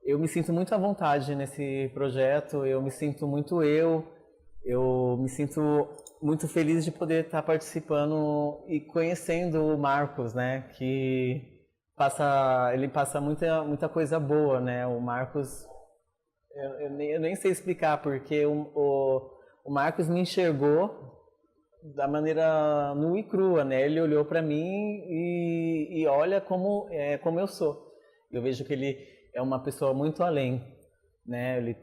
Eu me sinto muito à vontade nesse projeto, eu me sinto muito eu me sinto muito feliz de poder estar participando e conhecendo o Marcos, né? Ele passa muita coisa boa, né? O Marcos, eu nem sei explicar, porque o Marcos me enxergou da maneira nua e crua, né? Ele olhou para mim e olha como eu sou. Eu vejo que ele é uma pessoa muito além, né? Ele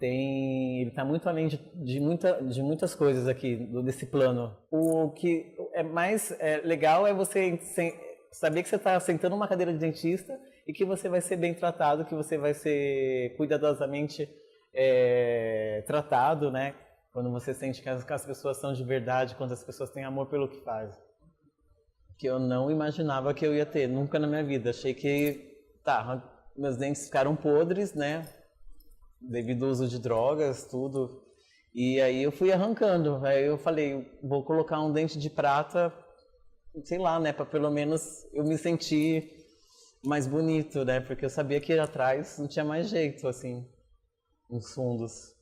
está muito além de muitas coisas aqui desse plano. O que é mais legal é você saber que você está sentando numa cadeira de dentista e que você vai ser bem tratado, que você vai ser cuidadosamente tratado, né? Quando você sente que as pessoas são de verdade, quando as pessoas têm amor pelo que fazem. Que eu não imaginava que eu ia ter, nunca na minha vida. Achei que, meus dentes ficaram podres, né? Devido ao uso de drogas, tudo. E aí eu fui arrancando. Aí eu falei, vou colocar um dente de prata, sei lá, né? Para pelo menos eu me sentir mais bonito, né? Porque eu sabia que atrás não tinha mais jeito, assim, nos fundos.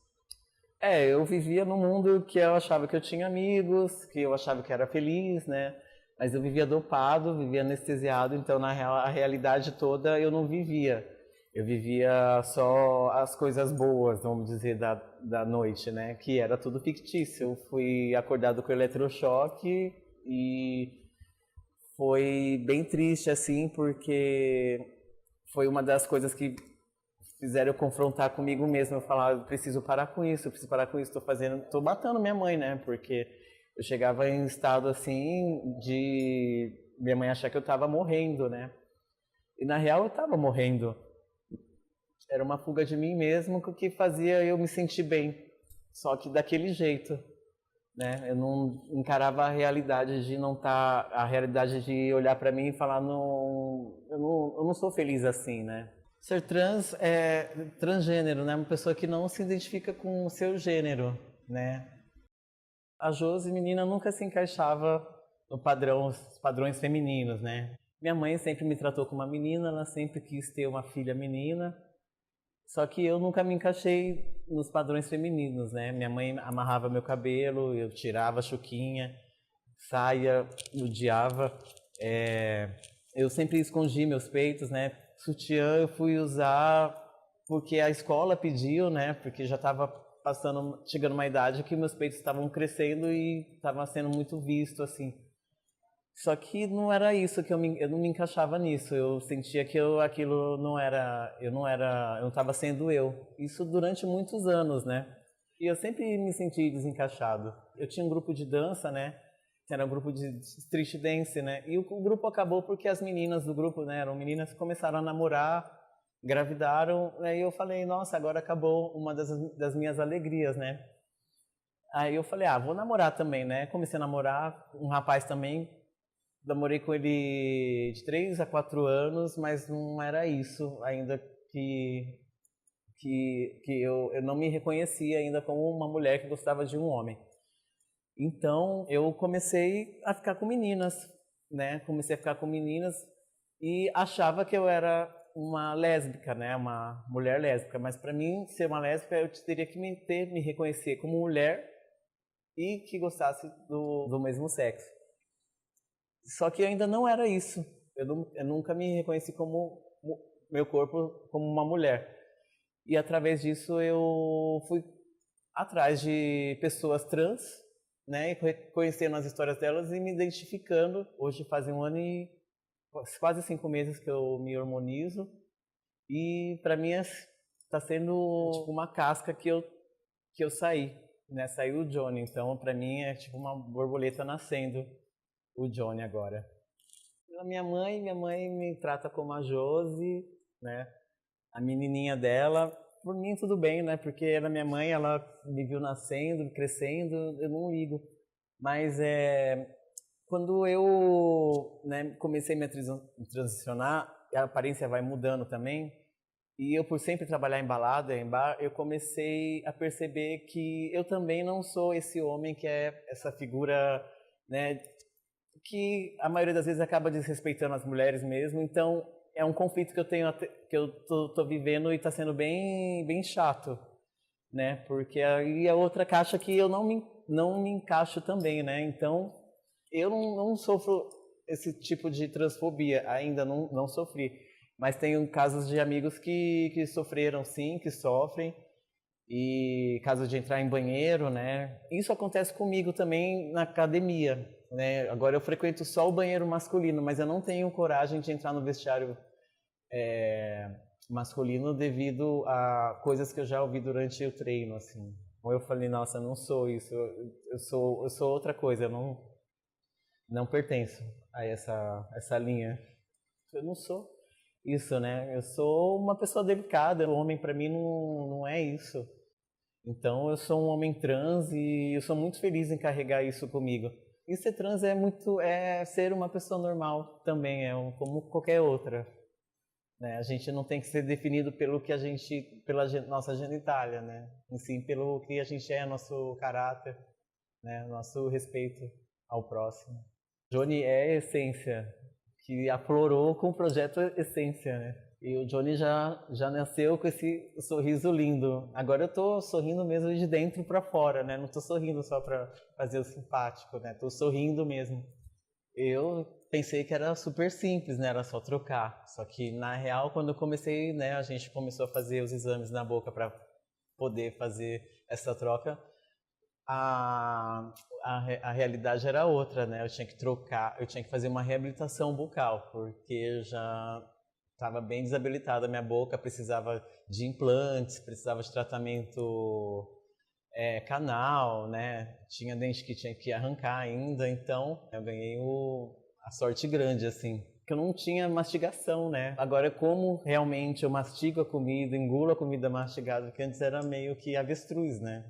Eu vivia num mundo que eu achava que eu tinha amigos, que eu achava que era feliz, né? Mas eu vivia dopado, vivia anestesiado, então a realidade toda eu não vivia. Eu vivia só as coisas boas, vamos dizer, da noite, né? Que era tudo fictício. Eu fui acordado com eletrochoque e foi bem triste, assim, porque foi uma das coisas que fizeram eu confrontar comigo mesmo, eu falar, eu preciso parar com isso, tô matando minha mãe, né? Porque eu chegava em estado assim de minha mãe achar que eu tava morrendo, né? E na real eu tava morrendo. Era uma fuga de mim mesmo que fazia eu me sentir bem, só que daquele jeito, né? Eu não encarava a realidade de não estar, a realidade de olhar para mim e falar, eu não sou feliz assim, né? Ser trans é transgênero, né? Uma pessoa que não se identifica com o seu gênero, né? A Josi, menina, nunca se encaixava no os padrões femininos, né? Minha mãe sempre me tratou como uma menina, ela sempre quis ter uma filha menina, só que eu nunca me encaixei nos padrões femininos, né? Minha mãe amarrava meu cabelo, eu tirava a chuquinha, saia, odiava. Eu sempre escondi meus peitos, né? Sutiã eu fui usar porque a escola pediu, né? Porque já estava chegando uma idade que meus peitos estavam crescendo e estava sendo muito visto, assim. Só que não era isso, eu não me encaixava nisso. Eu sentia que aquilo não era, eu não estava sendo eu. Isso durante muitos anos, né? E eu sempre me senti desencaixado. Eu tinha um grupo de dança, né? Era um grupo de street dance, né? E o grupo acabou porque as meninas do grupo, né? Eram meninas que começaram a namorar, engravidaram, né? E eu falei, nossa, agora acabou uma das minhas alegrias, né? Aí eu falei, vou namorar também, né? Comecei a namorar, um rapaz também, namorei com ele de 3 a 4 anos, mas não era isso ainda que eu não me reconhecia ainda como uma mulher que gostava de um homem. Então, eu comecei a ficar com meninas, né? Comecei a ficar com meninas e achava que eu era uma lésbica, né? Uma mulher lésbica. Mas para mim, ser uma lésbica, eu teria que me reconhecer como mulher e que gostasse do mesmo sexo. Só que ainda não era isso. Eu nunca me reconheci como meu corpo como uma mulher. E através disso eu fui atrás de pessoas trans, né, e conhecendo as histórias delas e me identificando. Hoje fazem 1 ano e quase 5 meses que eu me hormonizo e para mim está sendo tipo uma casca que eu saí, né? Saiu o Johnny, então para mim é tipo uma borboleta nascendo, o Johnny agora. Minha mãe me trata como a Josi, né? A menininha dela. Por mim tudo bem, né? Porque ela, minha mãe, ela me viu nascendo, crescendo, eu não ligo. Mas quando eu, né, comecei a me transicionar, a aparência vai mudando também. E eu, por sempre trabalhar em balada, em bar, eu comecei a perceber que eu também não sou esse homem que é essa figura, né, que a maioria das vezes acaba desrespeitando as mulheres mesmo. Então, é um conflito que eu tenho, que eu tô vivendo e está sendo bem chato, né? Porque aí é outra caixa que eu não me encaixo também, né? Então, eu não sofro esse tipo de transfobia, ainda não sofri. Mas tenho casos de amigos que sofreram, sim, que sofrem. E caso de entrar em banheiro, né? Isso acontece comigo também na academia, né? Agora eu frequento só o banheiro masculino, mas eu não tenho coragem de entrar no vestiário masculino devido a coisas que eu já ouvi durante o treino, assim. Ou eu falei, nossa, eu não sou isso, eu sou outra coisa, eu não pertenço a essa linha. Eu não sou isso, né? Eu sou uma pessoa delicada, o homem para mim não é isso. Então eu sou um homem trans e eu sou muito feliz em carregar isso comigo. E ser trans é ser uma pessoa normal também, como qualquer outra. Né? A gente não tem que ser definido pela nossa genitália, né? E sim pelo que a gente é, nosso caráter, né? Nosso respeito ao próximo. Johnny é a essência, que aflorou com o projeto Essência, né? E o Johnny já nasceu com esse sorriso lindo. Agora eu tô sorrindo mesmo de dentro para fora, né? Não tô sorrindo só para fazer o simpático, né? Tô sorrindo mesmo. Eu pensei que era super simples, né? Era só trocar. Só que na real, quando eu comecei, né? A gente começou a fazer os exames na boca para poder fazer essa troca. A realidade era outra, né? Eu tinha que trocar, eu tinha que fazer uma reabilitação bucal, porque já estava bem desabilitada a minha boca, precisava de implantes, precisava de tratamento canal, né? Tinha dente que tinha que arrancar ainda, então eu ganhei a sorte grande, assim. Que eu não tinha mastigação, né? Agora, como realmente eu mastigo a comida, engulo a comida mastigada, porque antes era meio que avestruz, né?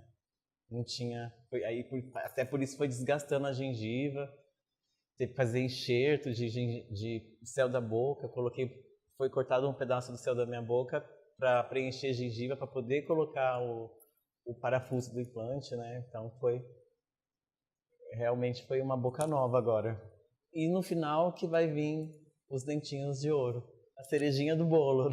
Não tinha. Até por isso foi desgastando a gengiva. Teve que fazer enxerto de céu da boca. Foi cortado um pedaço do céu da minha boca para preencher a gengiva, para poder colocar o parafuso do implante, né? Então realmente foi uma boca nova agora. E no final que vai vir os dentinhos de ouro, a cerejinha do bolo.